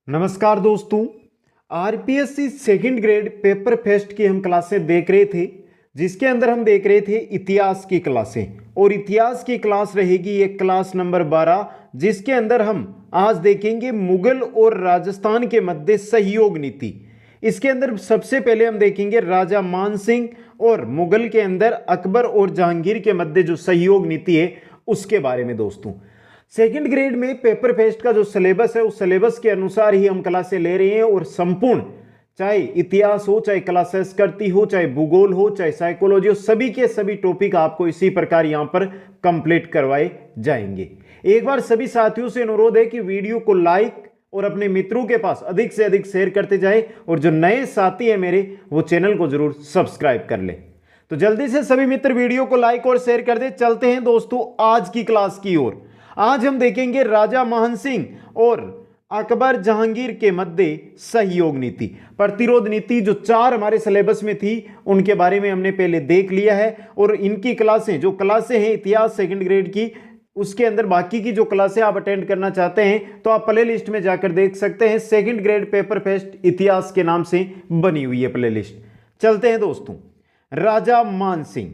नमस्कार दोस्तों। RPSC second grade paper fest की हम क्लासें देख रहे थे, जिसके अंदर हम देख रहे थे इतिहास की क्लासें। और इतिहास की क्लास रहेगी ये क्लास नंबर 12, जिसके अंदर हम आज देखेंगे मुगल और राजस्थान के मध्य सहयोग नीति। इसके अंदर सबसे पहले हम देखेंगे राजा मानसिंह और मुगल के अंदर अकबर और जहांगीर के मध्य जो सहयोग नीति है उसके बारे में। दोस्तों, सेकंड ग्रेड में पेपर फेस्ट का जो सिलेबस है उस सिलेबस के अनुसार ही हम क्लासें ले रहे हैं। और संपूर्ण, चाहे इतिहास हो, चाहे क्लास संस्कृति हो, चाहे भूगोल हो, चाहे साइकोलॉजी हो, सभी के सभी टॉपिक आपको इसी प्रकार यहां पर कंप्लीट करवाए जाएंगे। एक बार सभी साथियों से अनुरोध है कि वीडियो को लाइक और अपने मित्रों के पास अधिक से अधिक शेयर करते जाएं, और जो नए साथी है मेरे वो चैनल को जरूर सब्सक्राइब कर ले। तो जल्दी से सभी मित्र वीडियो को लाइक और शेयर कर दे। चलते हैं दोस्तों आज की क्लास की ओर। आज हम देखेंगे राजा मानसिंह और अकबर जहांगीर के मध्य सहयोग नीति, प्रतिरोध नीति, जो 4 हमारे सिलेबस में थी उनके बारे में हमने पहले देख लिया है। और इनकी क्लासें, जो क्लासें हैं इतिहास सेकंड ग्रेड की, उसके अंदर बाकी की जो क्लासें आप अटेंड करना चाहते हैं तो आप प्ले लिस्ट में जाकर देख सकते हैं। सेकंड ग्रेड पेपर फेस्ट इतिहास के नाम से बनी हुई है प्ले लिस्ट। चलते हैं दोस्तों, राजा मानसिंह।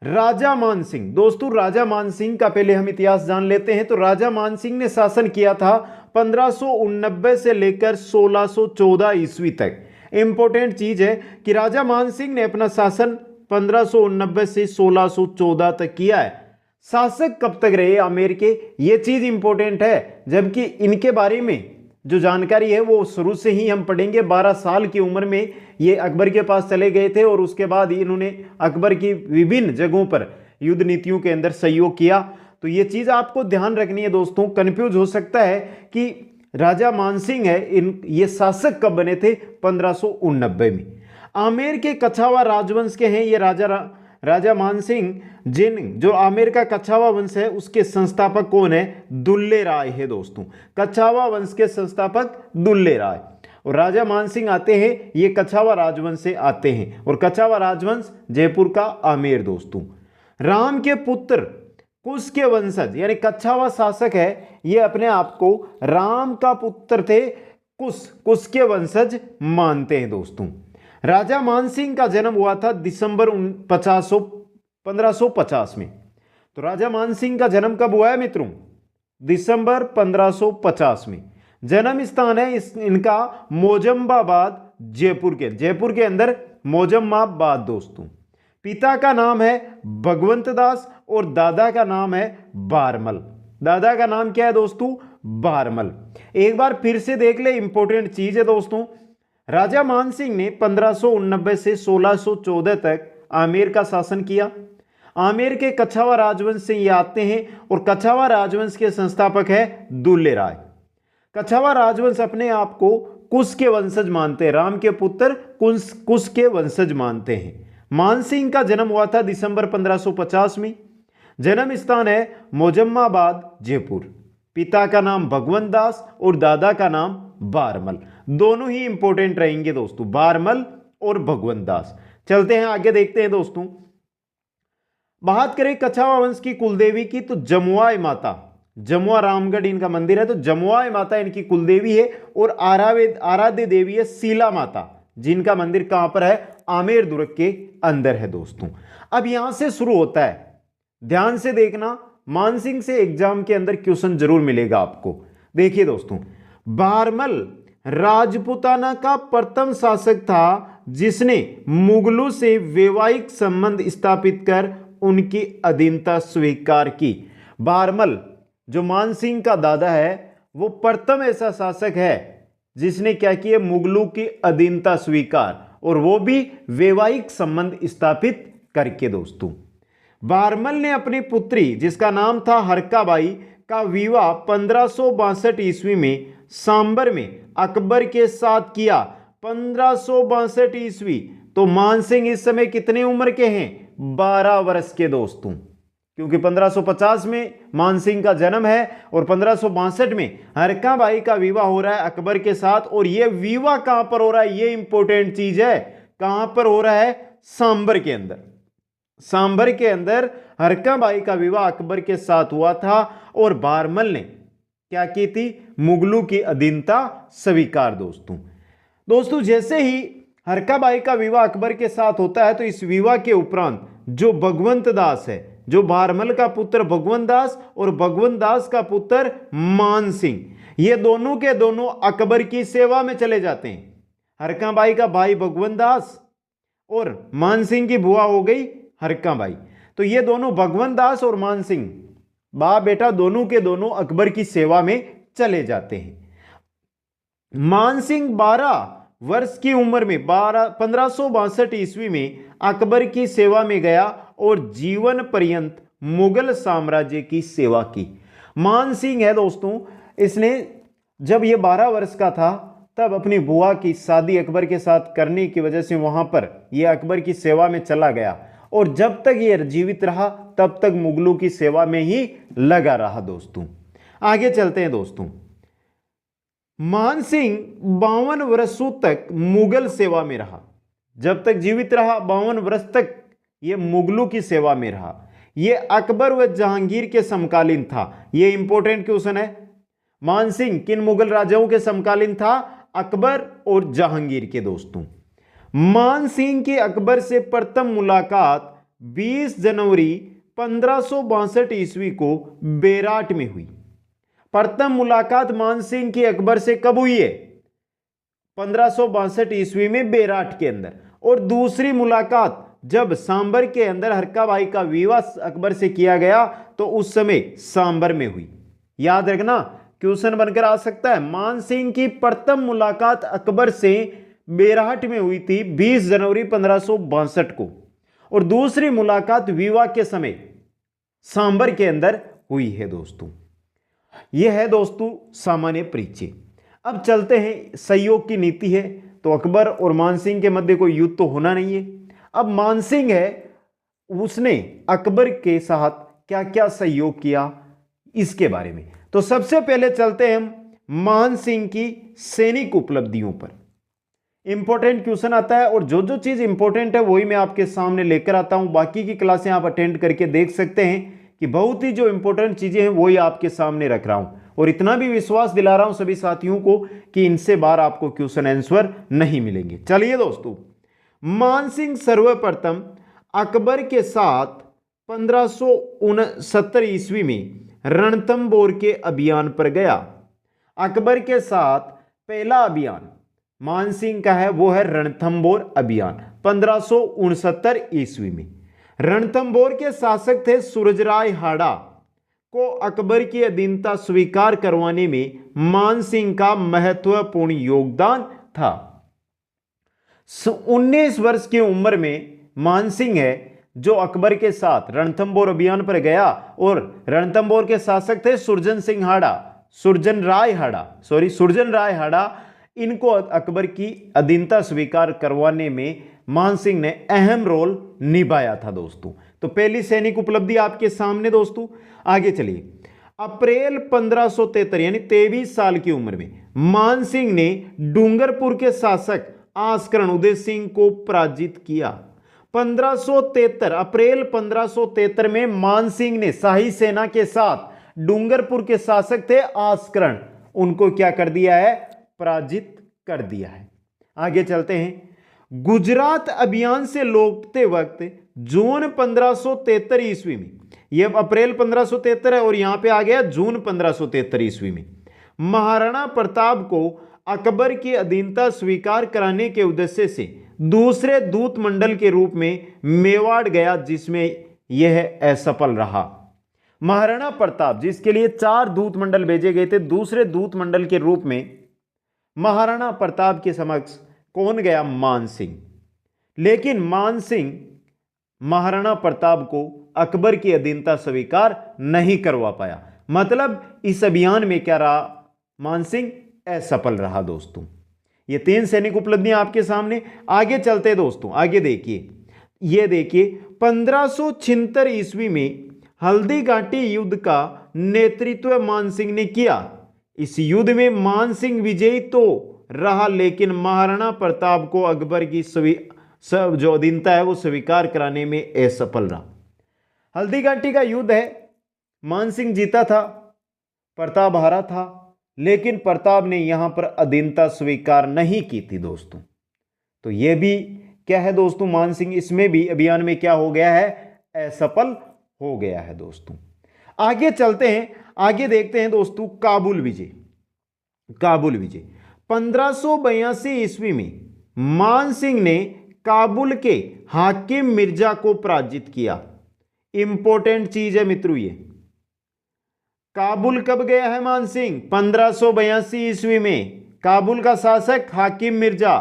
राजा मानसिंह, दोस्तों राजा मानसिंह का पहले हम इतिहास जान लेते हैं। तो राजा मानसिंह ने शासन किया था 1589 से लेकर 1614 ईस्वी तक। इंपॉर्टेंट चीज है कि राजा मानसिंह ने अपना शासन 1589 से 1614 तक किया है। शासक कब तक रहे आमेर के, यह चीज इंपॉर्टेंट है, जबकि इनके बारे में जो जानकारी है वो शुरू से ही हम पढ़ेंगे। 12 साल की उम्र में ये अकबर के पास चले गए थे और उसके बाद इन्होंने अकबर की विभिन्न जगहों पर युद्ध नीतियों के अंदर सहयोग किया। तो ये चीज आपको ध्यान रखनी है दोस्तों। कंफ्यूज हो सकता है कि राजा मानसिंह है, ये शासक कब बने थे? 1589 में। आमेर के कछावा राजवंश के हैं ये राजा मानसिंह। जो आमेर का कछावा वंश है उसके संस्थापक कौन है? दुल्ले राय है दोस्तों। कछावा वंश के संस्थापक दुल्ले राय। और राजा मानसिंह आते हैं, ये कछावा राजवंश से आते हैं, और कछावा राजवंश जयपुर का आमेर। दोस्तों, राम के पुत्र कुश के वंशज, यानी कछावा शासक है, ये अपने आप को राम का पुत्र थे, कुश के वंशज मानते हैं। दोस्तों, राजा मानसिंह का जन्म हुआ था दिसंबर 1550 में। तो राजा मानसिंह का जन्म कब हुआ है मित्रों? दिसंबर 1550 में। जन्म स्थान है इनका मोजम्बाबाद, जयपुर के अंदर मोजम्बाबाद। दोस्तों, पिता का नाम है भगवंत दास और दादा का नाम है बारमल। दादा का नाम क्या है दोस्तों? बारमल। एक बार फिर से देख ले, इंपॉर्टेंट चीज है दोस्तों। राजा मानसिंह ने 1589 से 1614 तक आमेर का शासन किया। आमेर के कछावा राजवंश से ये आते हैं, और कछावा राजवंश के संस्थापक है दुल्ले राय। कछावा राजवंश अपने आप को कुश के वंशज मानते हैं, राम के पुत्र कुश के वंशज मानते हैं। मानसिंह का जन्म हुआ था दिसंबर 1550 में। जन्म स्थान है मोजम्माबाद, जयपुर। पिता का नाम भगवंत दास और दादा का नाम बारमल। दोनों ही इंपॉर्टेंट रहेंगे दोस्तों, बारमल और भगवंत दास। चलते हैं आगे, देखते हैं दोस्तों। बात करें कछावा वंश की कुलदेवी की, तो जमुआई माता, जमुआ रामगढ़ इनका मंदिर है, तो जमुआई माता इनकी कुलदेवी है। और आराध्य देवी है शीला माता, जिनका मंदिर कहां पर है? आमेर दुर्ग के अंदर है। दोस्तों, अब यहां से शुरू होता है, ध्यान से देखना, मानसिंह से एग्जाम के अंदर क्वेश्चन जरूर मिलेगा आपको। देखिए दोस्तों, बारमल राजपूताना का प्रथम शासक था जिसने मुगलों से वैवाहिक संबंध स्थापित कर उनकी अधीनता स्वीकार की। बारमल, जो मानसिंह का दादा है, वो प्रथम ऐसा शासक है जिसने क्या किया? मुगलों की अधीनता स्वीकार, और वो भी वैवाहिक संबंध स्थापित करके। दोस्तों, बारमल ने अपनी पुत्री, जिसका नाम था हरकाबाई, का विवाह 1562 ईस्वी में सांबर में अकबर के साथ किया। 1562 ईस्वी, तो मानसिंह इस समय कितने उम्र के हैं? 12 वर्ष के। दोस्तों, क्योंकि 1550 में मानसिंह का जन्म है और 1562 में हरकाबाई का विवाह हो रहा है अकबर के साथ। और यह विवाह कहां पर हो रहा है? यह इंपॉर्टेंट चीज है। कहां पर हो रहा है? सांबर के अंदर। सांबर के अंदर हरकाबाई का विवाह अकबर के साथ हुआ था। और बारमल ने क्या की थी? मुगलों की अधीनता स्वीकार। दोस्तों जैसे ही हरका बाई का विवाह अकबर के साथ होता है तो इस विवाह के उपरांत जो भगवंत दास है, जो भारमल का पुत्र भगवंत दास और भगवंत दास का पुत्र मान सिंह, ये दोनों के दोनों अकबर की सेवा में चले जाते हैं। हरका बाई का भाई भगवंत दास और मान सिंह की बुआ हो गई हरका बाई। तो ये दोनों भगवंत दास और मान सिंह बाप बेटा दोनों के दोनों अकबर की सेवा में चले जाते हैं। मान सिंह 12 वर्ष की उम्र में 1562 ईस्वी में अकबर की सेवा में गया और जीवन पर्यंत मुगल साम्राज्य की सेवा की। मान सिंह है दोस्तों, इसने जब ये 12 वर्ष का था तब अपनी बुआ की शादी अकबर के साथ करने की वजह से वहां पर यह अकबर की सेवा में चला गया और जब तक ये जीवित रहा तब तक मुगलों की सेवा में ही लगा रहा। दोस्तों आगे चलते हैं। दोस्तों मान सिंह 52 वर्षों तक मुगल सेवा में रहा। जब तक जीवित रहा 52 वर्ष तक यह मुगलों की सेवा में रहा। यह अकबर व जहांगीर के समकालीन था। यह इंपॉर्टेंट क्वेश्चन है। मान सिंह किन मुगल राजाओं के समकालीन था? अकबर और जहांगीर के। दोस्तों मान सिंह की अकबर से प्रथम मुलाकात 20 जनवरी 1562 ईस्वी को बेराट में हुई। प्रथम मुलाकात मान सिंह की अकबर से कब हुई है? 1562 ईस्वी में बेराट के अंदर। और दूसरी मुलाकात जब सांबर के अंदर हरका बाई का विवाह अकबर से किया गया तो उस समय सांबर में हुई। याद रखना, क्वेश्चन बनकर आ सकता है। मान सिंह की प्रथम मुलाकात अकबर से बेराट में हुई थी 20 जनवरी 1562 को और दूसरी मुलाकात विवाह के समय सांबर के अंदर हुई है। दोस्तों यह है दोस्तों सामान्य परिचय। अब चलते हैं, सहयोग की नीति है तो अकबर और मान सिंह के मध्य कोई युद्ध तो होना नहीं है। अब मान सिंह है, उसने अकबर के साथ क्या क्या सहयोग किया इसके बारे में। तो सबसे पहले चलते हैं हम मान सिंह की सैनिक उपलब्धियों पर। इंपॉर्टेंट क्वेश्चन आता है और जो जो चीज इंपॉर्टेंट है वही मैं आपके सामने लेकर आता हूं। बाकी की क्लासें आप अटेंड करके देख सकते हैं कि बहुत ही जो इंपॉर्टेंट चीजें हैं वही आपके सामने रख रहा हूं और इतना भी विश्वास दिला रहा हूं सभी साथियों को कि इनसे बाहर आपको क्वेश्चन आंसर नहीं मिलेंगे। चलिए दोस्तों, मान सिंह सर्वप्रथम अकबर के साथ 1569 ईस्वी में रणथंबोर के अभियान पर गया। अकबर के साथ पहला अभियान मान सिंह का है वो है रणथंबोर अभियान 1569 ईस्वी में। रणथंबोर के शासक थे सूरजराय हाड़ा को अकबर की अधीनता स्वीकार करवाने में मान सिंह का महत्वपूर्ण योगदान था। 19 वर्ष की उम्र में मान सिंह है जो अकबर के साथ रणथंबोर अभियान पर गया और रणथंबोर के शासक थे सुरजन राय हाड़ा। इनको अकबर की अधीनता स्वीकार करवाने में मान सिंह ने अहम रोल निभाया था। दोस्तों तो पहली सैनिक उपलब्धि आपके सामने। दोस्तों आगे चलिए, अप्रैल 1573 यानी 23 साल की उम्र में मान सिंह ने डूंगरपुर के शासक आस्करण उदय सिंह को पराजित किया। 1573 अप्रैल 1573 में मान सिंह ने शाही सेना के साथ डूंगरपुर के शासक थे आस्करण, उनको क्या कर दिया है? पराजित कर दिया है। आगे चलते हैं, गुजरात अभियान से लौटते वक्त जून 1573 ईस्वी में, यह अप्रैल 1573 है और यहां पे आ गया जून 1573 ईस्वी में, महाराणा प्रताप को अकबर की अधीनता स्वीकार कराने के उद्देश्य से दूसरे दूत मंडल के रूप में मेवाड़ गया, जिसमें यह असफल रहा। महाराणा प्रताप जिसके लिए 4 दूत मंडल भेजे गए थे, दूसरे दूत मंडल के रूप में महाराणा प्रताप के समक्ष कौन गया? मान सिंह। लेकिन मान सिंह महाराणा प्रताप को अकबर की अधीनता स्वीकार नहीं करवा पाया। मतलब इस अभियान में क्या रहा? मान सिंह असफल रहा। दोस्तों ये 3 सैनिक उपलब्धियां आपके सामने। आगे चलते दोस्तों, आगे देखिए, ये देखिए 1576 ईस्वी में हल्दी घाटी युद्ध का नेतृत्व मान सिंह ने किया। इस युद्ध में मान सिंह विजयी तो रहा लेकिन महाराणा प्रताप को अकबर की जो अधीनता है वो स्वीकार कराने में असफल रहा। हल्दी घाटी का युद्ध है, मान सिंह जीता था प्रताप हारा था, लेकिन प्रताप ने यहां पर अधीनता स्वीकार नहीं की थी दोस्तों। तो यह भी क्या है दोस्तों, मानसिंह इसमें भी अभियान में क्या हो गया है, असफल हो गया है दोस्तों। आगे चलते हैं, आगे देखते हैं दोस्तों काबुल विजय। काबुल विजय 1582 ईस्वी में मानसिंह ने काबुल के हाकिम मिर्जा को पराजित किया। इंपॉर्टेंट चीज है मित्रों ये। काबुल कब गया है मानसिंह, 1582 ईस्वी में। काबुल का शासक हाकिम मिर्जा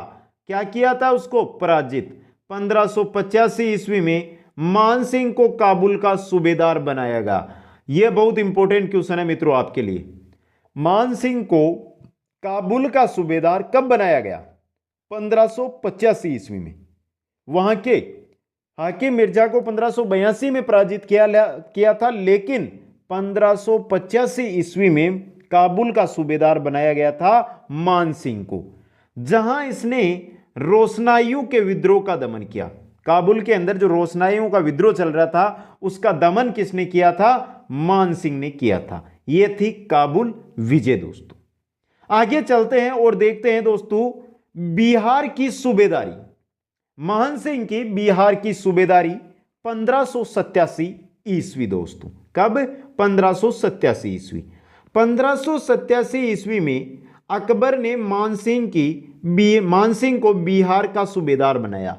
क्या किया था, उसको पराजित। 1585 ईस्वी में मानसिंह को काबुल का सूबेदार बनाया गया। यह बहुत इंपॉर्टेंट क्वेश्चन है मित्रों आपके लिए। मानसिंह को काबुल का सूबेदार कब बनाया गया, 1585 ईस्वी में। वहां के हाकिम मिर्जा को 1582 में पराजित किया था, लेकिन 1585 ईस्वी में काबुल का सूबेदार बनाया गया था मानसिंह को, जहां इसने रोशनाइयों के विद्रोह का दमन किया। काबुल के अंदर जो रोशनाइयों का विद्रोह चल रहा था, उसका दमन किसने किया था, मानसिंह ने किया था। यह थी काबुल विजय दोस्तों। आगे चलते हैं और देखते हैं दोस्तों बिहार की सूबेदारी। मानसिंह की बिहार की सूबेदारी 1587 ईस्वी दोस्तों। कब, 1587 ईस्वी। 1587 ईस्वी में अकबर ने मानसिंह को बिहार का सूबेदार बनाया।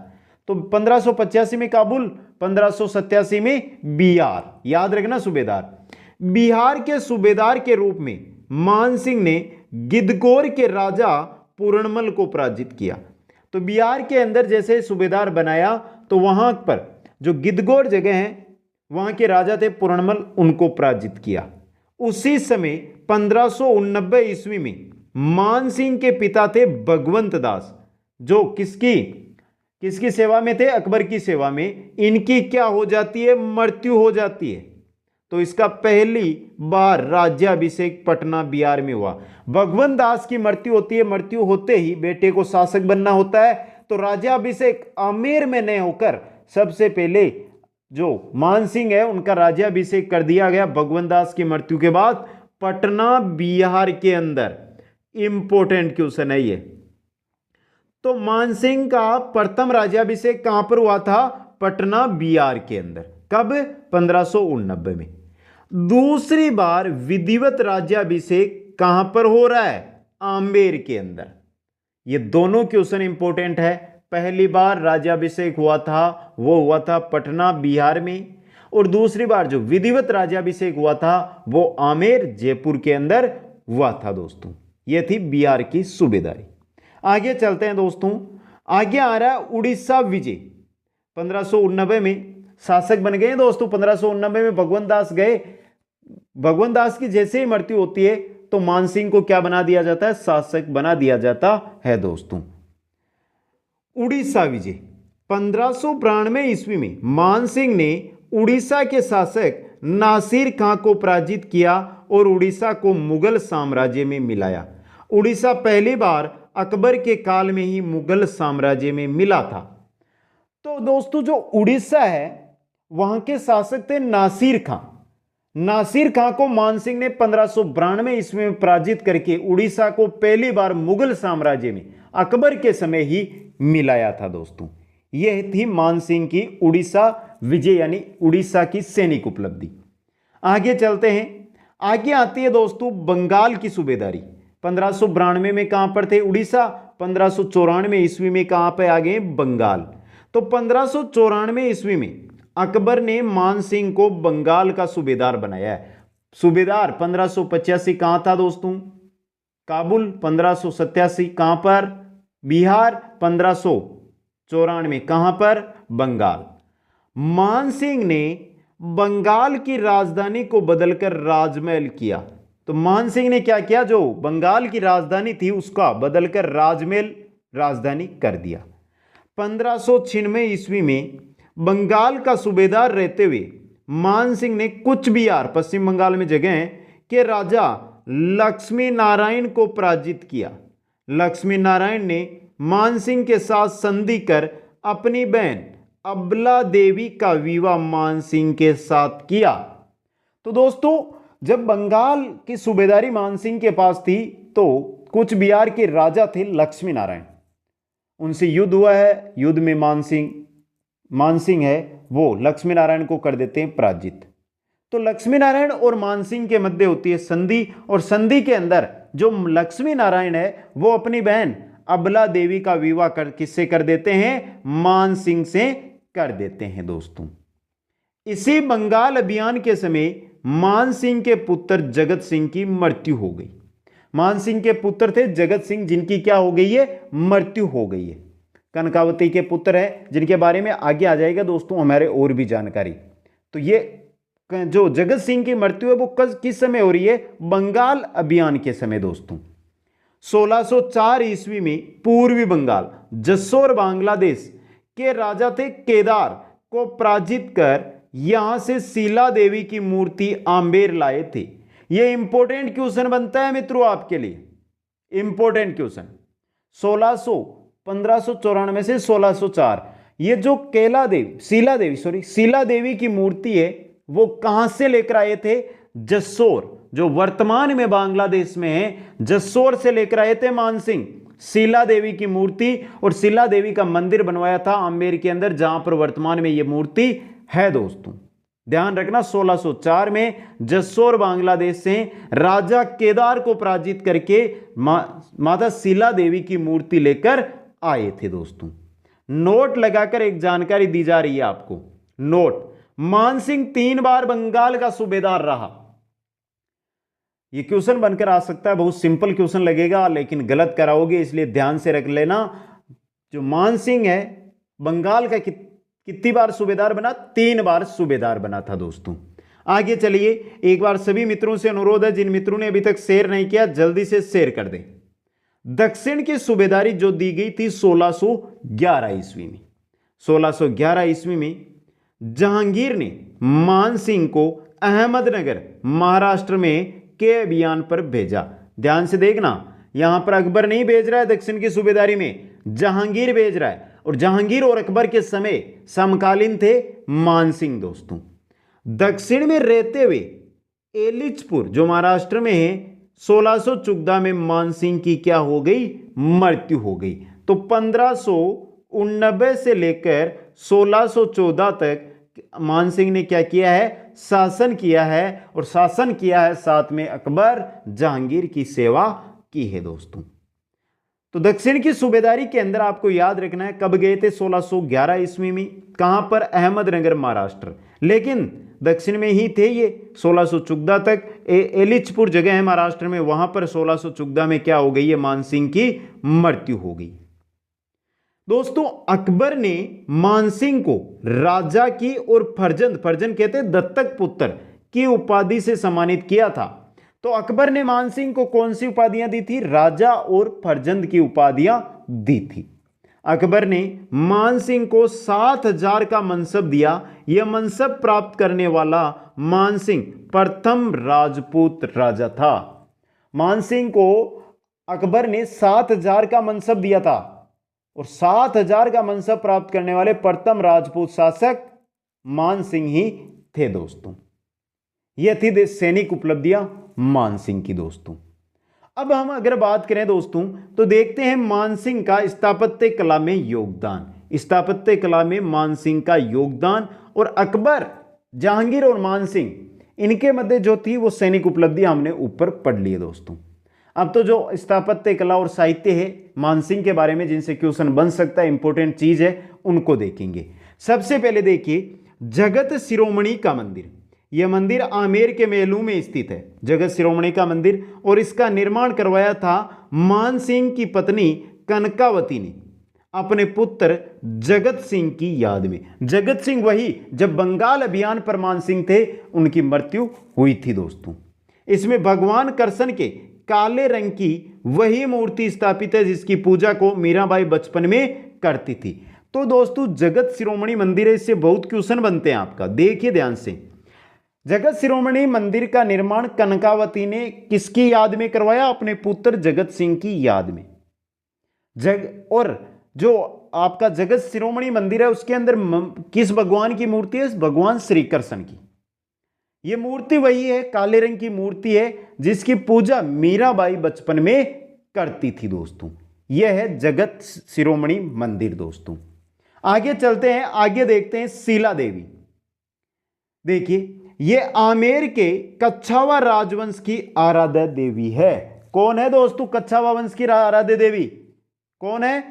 तो 1585 में काबुल, 1587 में बिहार, याद रखना सूबेदार। बिहार के सूबेदार के रूप में मानसिंह ने गिद्धगौर के राजा पूर्णमल को पराजित किया। तो बिहार के अंदर जैसे सूबेदार बनाया, तो वहां पर जो गिद्धगौर जगह है, वहां के राजा थे पूर्णमल, उनको पराजित किया। उसी समय 1589 ईस्वी में मानसिंह के पिता थे भगवंत दास, जो किसकी सेवा में थे, अकबर की सेवा में। इनकी क्या हो जाती है, मृत्यु हो जाती है। तो इसका पहली बार राज्याभिषेक पटना बिहार में हुआ। भगवंत दास की मृत्यु होती है, मृत्यु होते ही बेटे को शासक बनना होता है। तो राज्याभिषेक आमेर में नहीं होकर सबसे पहले जो मानसिंह है उनका राज्याभिषेक कर दिया गया भगवंत दास की मृत्यु के बाद, पटना बिहार के अंदर। इंपॉर्टेंट क्वेश्चन है ये। तो मानसिंह का प्रथम राज्याभिषेक कहां पर हुआ था, पटना बिहार के अंदर। कब, 1589 में। दूसरी बार विधिवत राज्याभिषेक कहां पर हो रहा है, आमेर के अंदर। ये दोनों क्वेश्चन इंपॉर्टेंट है। पहली बार राज्याभिषेक हुआ था वो हुआ था पटना बिहार में, और दूसरी बार जो विधिवत राज्याभिषेक हुआ था वो आमेर जयपुर के अंदर हुआ था दोस्तों। ये थी बिहार की सूबेदारी। आगे चलते हैं दोस्तों, आगे आ रहा है उड़ीसा विजय। 1589 में शासक बन गए दोस्तों। 1589 में भगवंत दास गए। भगवंत दास की जैसे ही मृत्यु होती है तो मानसिंह को क्या बना दिया जाता है, शासक बना दिया जाता है दोस्तों। उड़ीसा विजय 1592 ईस्वी में मानसिंह ने उड़ीसा के शासक नासिर खां को पराजित किया और उड़ीसा को मुगल साम्राज्य में मिलाया। उड़ीसा पहली बार अकबर के काल में ही मुगल साम्राज्य में मिला था। तो दोस्तों जो उड़ीसा है वहां के शासक थे नासिर खां। नासिर खां को मानसिंह ने 1592 ईस्वी में पराजित करके उड़ीसा को पहली बार मुगल साम्राज्य में अकबर के समय ही मिलाया था दोस्तों। यह थी मानसिंह की उड़ीसा विजय यानी उड़ीसा की सैनिक उपलब्धि। आगे चलते हैं, आगे आती है दोस्तों बंगाल की सूबेदारी। 1592 में कहां पर थे, उड़ीसा। 1594 ईस्वी में कहां पर आ गए, बंगाल। तो 1594 ईस्वी में अकबर ने मानसिंह को बंगाल का सूबेदार बनाया है। सूबेदार 1585 कहां था दोस्तों, काबुल। 1587 कहां पर, बिहार। 1594 कहां पर, बंगाल। मानसिंह ने बंगाल की राजधानी को बदलकर राजमहल किया। तो मानसिंह ने क्या किया, जो बंगाल की राजधानी थी उसका बदलकर राजमहल राजधानी कर दिया। 1596 ईस्वी में बंगाल का सूबेदार रहते हुए मानसिंह ने कुछ बिहार, पश्चिम बंगाल में जगह है, के राजा लक्ष्मी नारायण को पराजित किया। लक्ष्मी नारायण ने मानसिंह के साथ संधि कर अपनी बहन अबला देवी का विवाह मानसिंह के साथ किया। तो दोस्तों जब बंगाल की सूबेदारी मानसिंह के पास थी तो कुछ बिहार के राजा थे लक्ष्मी नारायण, उनसे युद्ध हुआ है। युद्ध में मानसिंह है वो लक्ष्मी नारायण को कर देते हैं पराजित। तो लक्ष्मी नारायण और मानसिंह के मध्य होती है संधि, और संधि के अंदर जो लक्ष्मी नारायण है वो अपनी बहन अबला देवी का विवाह किससे कर देते हैं? मानसिंह से कर देते हैं दोस्तों। इसी बंगाल अभियान के समय मानसिंह के पुत्र जगत सिंह की मृत्यु हो गई। मानसिंह के पुत्र थे जगत सिंह, जिनकी क्या हो गई है? मृत्यु हो गई है। कनकावती के पुत्र हैं जिनके बारे में आगे आ जाएगा दोस्तों हमारे और भी जानकारी। तो ये जो जगत सिंह की मृत्यु है वो किस समय हो रही है? बंगाल अभियान के समय दोस्तों। 1604 ईस्वी में पूर्वी बंगाल जसोर बांग्लादेश के राजा थे केदार को पराजित कर यहां से शीला देवी की मूर्ति आंबेर लाए थे। यह इंपॉर्टेंट क्वेश्चन बनता है मित्रों आपके लिए, इंपॉर्टेंट क्वेश्चन। 1594 से 1604 ये जो शीला देवी की मूर्ति है वो कहां से लेकर आए थे? जसोर, जो वर्तमान में बांग्लादेश में है, जसोर से लेकर आए थे मानसिंह शीला देवी की मूर्ति, और शीला देवी का मंदिर बनवाया था आंबेर के अंदर, जहां पर वर्तमान में यह मूर्ति है दोस्तों। ध्यान रखना 1604 में जसोर बांग्लादेश से राजा केदार को पराजित करके माता शीला देवी की मूर्ति लेकर आए थे दोस्तों। नोट लगाकर एक जानकारी दी जा रही है आपको, नोट। मानसिंह 3 बार बंगाल का सूबेदार रहा। यह क्वेश्चन बनकर आ सकता है, बहुत सिंपल क्वेश्चन लगेगा लेकिन गलत कराओगे, इसलिए ध्यान से रख लेना। जो मानसिंह है बंगाल का कितनी बार सूबेदार बना? 3 बार सूबेदार बना था दोस्तों। आगे चलिए, एक बार सभी मित्रों से अनुरोध है, जिन मित्रों ने अभी तक शेयर नहीं किया जल्दी से शेयर कर दें। दक्षिण की सूबेदारी जो दी गई थी 1611 ईस्वी में। 1611 ईस्वी में जहांगीर ने मानसिंह को अहमदनगर महाराष्ट्र में के अभियान पर भेजा। ध्यान से देखना, यहां पर अकबर नहीं भेज रहा है दक्षिण की सूबेदारी में, जहांगीर भेज रहा है। और जहांगीर और अकबर के समय समकालीन थे मानसिंह दोस्तों। दक्षिण में रहते हुए एलिचपुर जो महाराष्ट्र में है 1614 में मानसिंह की क्या हो गई? मृत्यु हो गई। तो 1589 से लेकर 1614 तक मानसिंह ने क्या किया है? शासन किया है, और शासन किया है साथ में अकबर जहांगीर की सेवा की है दोस्तों। तो दक्षिण की सूबेदारी के अंदर आपको याद रखना है कब गए थे? 1611 ईस्वी में। कहां पर? अहमदनगर महाराष्ट्र, लेकिन दक्षिण में ही थे ये 1614 तक। एलिचपुर जगह है महाराष्ट्र में, वहां पर 1614 में क्या हो गई है? मानसिंह की मृत्यु हो गई दोस्तों। अकबर ने मानसिंह को राजा की और फर्जंद कहते हैं दत्तक पुत्र की उपाधि से सम्मानित किया था। तो अकबर ने मानसिंह को कौन सी उपाधियां दी थी? राजा और फर्जंद की उपाधियां दी थी। अकबर ने मानसिंह को 7000 का मनसब दिया। यह मनसब प्राप्त करने वाला मानसिंह प्रथम राजपूत राजा था। मानसिंह को अकबर ने 7000 का मनसब दिया था, और 7000 का मनसब प्राप्त करने वाले प्रथम राजपूत शासक मानसिंह ही थे दोस्तों। यह थी सैनिक उपलब्धियां मानसिंह की दोस्तों। अब हम अगर बात करें दोस्तों तो देखते हैं मानसिंह का स्थापत्य कला में योगदान। स्थापत्य कला में मानसिंह का योगदान, और अकबर, जहांगीर और मानसिंह इनके मध्य जो थी वो सैनिक उपलब्धियां हमने ऊपर पढ़ ली है दोस्तों। अब तो जो स्थापत्य कला और साहित्य है मानसिंह के बारे में जिनसे क्वेश्चन बन सकता है, इंपॉर्टेंट चीज है, उनको देखेंगे। सबसे पहले देखिए जगत शिरोमणि का मंदिर। यह मंदिर आमेर के मेलू में स्थित है, जगत शिरोमणि का मंदिर, और इसका निर्माण करवाया था मानसिंह की पत्नी कनकावती ने अपने पुत्र जगत सिंह की याद में। जगत सिंह वही जब बंगाल अभियान पर मानसिंह थे उनकी मृत्यु हुई थी दोस्तों। इसमें भगवान कृष्ण के काले रंग की वही मूर्ति स्थापित है जिसकी पूजा को मीराबाई बचपन में करती थी। तो दोस्तों जगत शिरोमणि मंदिर है, इससे बहुत क्वेश्चन बनते हैं आपका, देखिए ध्यान से। जगत शिरोमणि मंदिर का निर्माण कनकावती ने किसकी याद में करवाया? अपने पुत्र जगत सिंह की याद में। और जो आपका जगत शिरोमणि मंदिर है उसके अंदर किस भगवान की मूर्ति है? भगवान श्री कृष्ण की। ये मूर्ति वही है, काले रंग की मूर्ति है जिसकी पूजा मीराबाई बचपन में करती थी दोस्तों। यह है जगत शिरोमणि मंदिर दोस्तों। आगे चलते हैं, आगे देखते हैं शीला देवी। देखिए, ये आमेर के कच्छावा राजवंश की आराध्य देवी है। कौन है दोस्तों कच्छावा वंश की आराध्य देवी? कौन है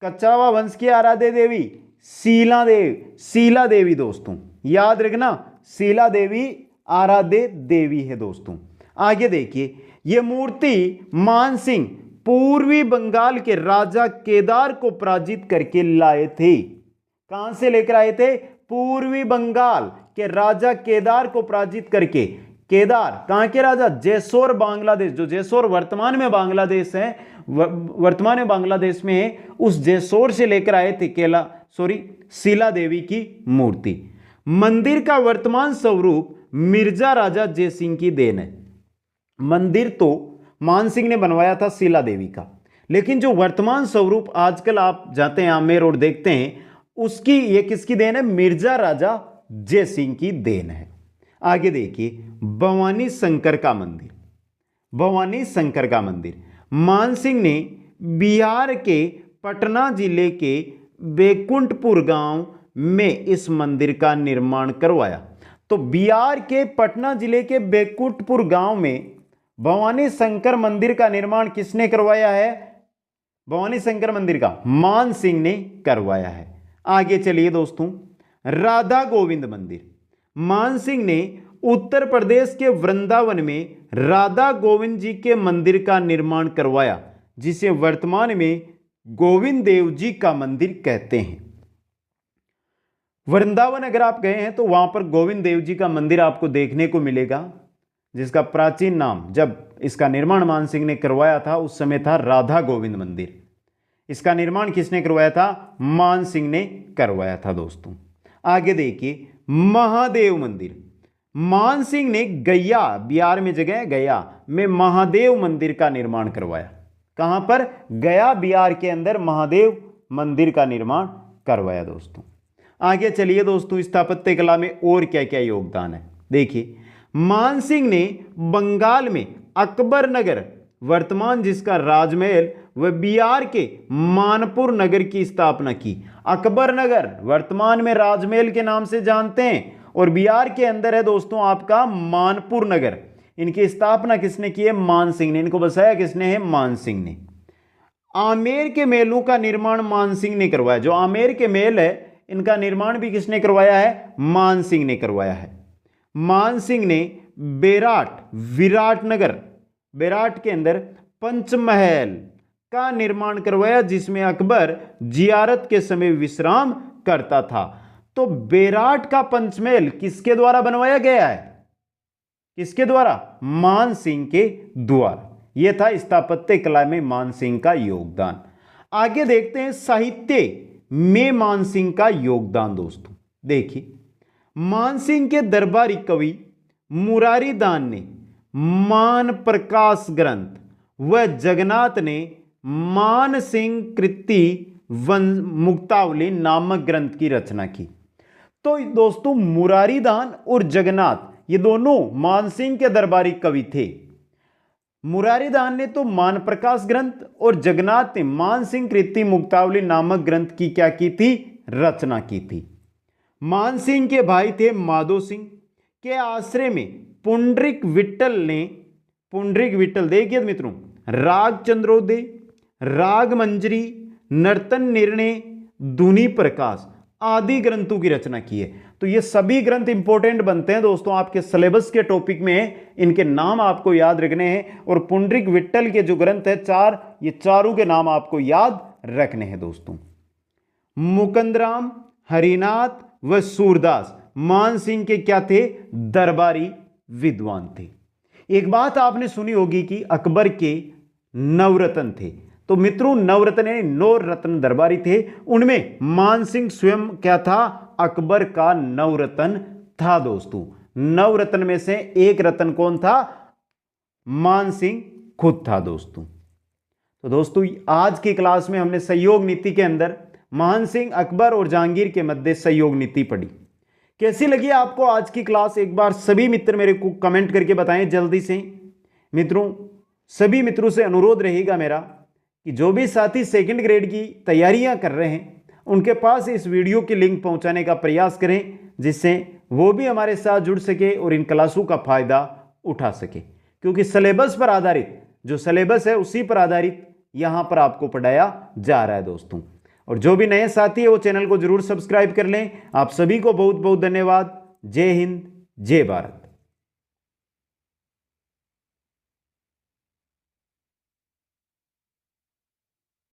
कच्छावा वंश की आराध्य देवी? शीला देवी दोस्तों, याद रखना, शीला देवी आराध्य देवी है दोस्तों। आगे देखिए, यह मूर्ति मानसिंह पूर्वी बंगाल के राजा केदार को पराजित करके लाए थे। कहां से लेकर आए थे? पूर्वी बंगाल के राजा केदार को पराजित करके। केदार कहां के राजा? जेसोर बांग्लादेश, जो जेसोर वर्तमान में बांग्लादेश है, वर्तमान में बांग्लादेश में है, उस जेसोर से लेकर आए थे शीला देवी की मूर्ति। मंदिर का वर्तमान स्वरूप मिर्जा राजा जयसिंह की देन है। मंदिर तो मानसिंह ने बनवाया था शीला देवी का, लेकिन जो वर्तमान स्वरूप आजकल आप जाते हैं आमेर और देखते हैं, उसकी ये किसकी देन है? मिर्जा राजा जयसिंह की देन है। आगे देखिए, भवानी शंकर का मंदिर। भवानी शंकर का मंदिर मानसिंह ने बिहार के पटना जिले के बैकुंठपुर गांव में इस मंदिर का निर्माण करवाया। तो बिहार के पटना जिले के बैकुंठपुर गांव में भवानी शंकर मंदिर का निर्माण किसने करवाया है? भवानी शंकर मंदिर का मानसिंह ने करवाया है। आगे चलिए दोस्तों, राधा गोविंद मंदिर। मानसिंह ने उत्तर प्रदेश के वृंदावन में राधा गोविंद जी के मंदिर का निर्माण करवाया, जिसे वर्तमान में गोविंद देव जी का मंदिर कहते हैं। वृंदावन अगर आप गए हैं तो वहां पर गोविंद देव जी का मंदिर आपको देखने को मिलेगा, जिसका प्राचीन नाम, जब इसका निर्माण मानसिंह ने करवाया था उस समय था राधा गोविंद मंदिर। इसका निर्माण किसने करवाया था? मानसिंह ने करवाया था दोस्तों। आगे देखिए, महादेव मंदिर। मानसिंह ने गया, बिहार में जगह गया में महादेव मंदिर का निर्माण करवाया। कहां पर? गया बिहार के अंदर महादेव मंदिर का निर्माण करवाया दोस्तों। आगे चलिए दोस्तों, स्थापत्य कला में और क्या क्या योगदान है देखिए। मानसिंह ने बंगाल में अकबर नगर, वर्तमान जिसका राजमहल, व बिहार के मानपुर नगर की स्थापना की। अकबर नगर वर्तमान में राजमहल के नाम से जानते हैं, और बिहार के अंदर है दोस्तों आपका मानपुर नगर। इनकी स्थापना किसने की है? मानसिंह ने। इनको बसाया किसने है? मानसिंह ने। आमेर के महलों का निर्माण मानसिंह ने करवाया। जो आमेर के महल है इनका निर्माण भी किसने करवाया है? मानसिंह ने करवाया है। मानसिंह ने विराटनगर, बेराट के अंदर पंचमहल का निर्माण करवाया, जिसमें अकबर जियारत के समय विश्राम करता था। तो बेराट का पंचमहल किसके द्वारा बनवाया गया है? किसके द्वारा? मानसिंह के द्वारा। यह था स्थापत्य कला में मानसिंह का योगदान। आगे देखते हैं साहित्य में मानसिंह का योगदान दोस्तों। देखिए, मानसिंह के दरबारी कवि मुरारी दान ने मान प्रकाश ग्रंथ व जगन्नाथ ने मानसिंह कृति मुक्तावली नामक ग्रंथ की रचना की। तो दोस्तों, मुरारी दान और जगन्नाथ ये दोनों मानसिंह के दरबारी कवि थे। मुरारी दान ने तो मान प्रकाश ग्रंथ और जगन्नाथ ने मानसिंह कृति मुक्तावली नामक ग्रंथ की क्या की थी? रचना की थी। मानसिंह के भाई थे माधो सिंह के आश्रय में पुंडरीक विट्ठल देखिए मित्रों, राग चंद्रोदय, राग मंजरी, नर्तन निर्णय, धुनी प्रकाश आदि ग्रंथों की रचना की है। तो ये सभी ग्रंथ इंपॉर्टेंट बनते हैं दोस्तों, आपके सिलेबस के टॉपिक में इनके नाम आपको याद रखने हैं। और पुंडरीक विट्ठल के जो ग्रंथ है चार, ये चारों के नाम आपको याद रखने हैं दोस्तों। मुकुंदराम, हरिनाथ व सूरदास मानसिंह के क्या थे? दरबारी विद्वान थे। एक बात आपने सुनी होगी कि अकबर के नवरत्न थे। तो मित्रों, नवरत्न यानी 9 रत्न दरबारी थे, उनमें मानसिंह स्वयं क्या था? अकबर का नवरत्न था दोस्तों। नवरत्न में से एक रत्न कौन था? मानसिंह खुद था दोस्तों। तो दोस्तों, आज की क्लास में हमने सहयोग नीति के अंदर मानसिंह, अकबर और जहांगीर के मध्य सहयोग नीति पढ़ी। कैसी लगी आपको आज की क्लास, एक बार सभी मित्र मेरे को कमेंट करके बताएं जल्दी से। मित्रों, सभी मित्रों से अनुरोध रहेगा मेरा कि जो भी साथी सेकंड ग्रेड की तैयारियां कर रहे हैं उनके पास इस वीडियो की लिंक पहुंचाने का प्रयास करें, जिससे वो भी हमारे साथ जुड़ सके और इन क्लासों का फायदा उठा सके। क्योंकि सिलेबस पर आधारित, जो सिलेबस है उसी पर आधारित यहां पर आपको पढ़ाया जा रहा है दोस्तों। और जो भी नए साथी है वो चैनल को जरूर सब्सक्राइब कर लें। आप सभी को बहुत बहुत धन्यवाद। जय हिंद, जय भारत।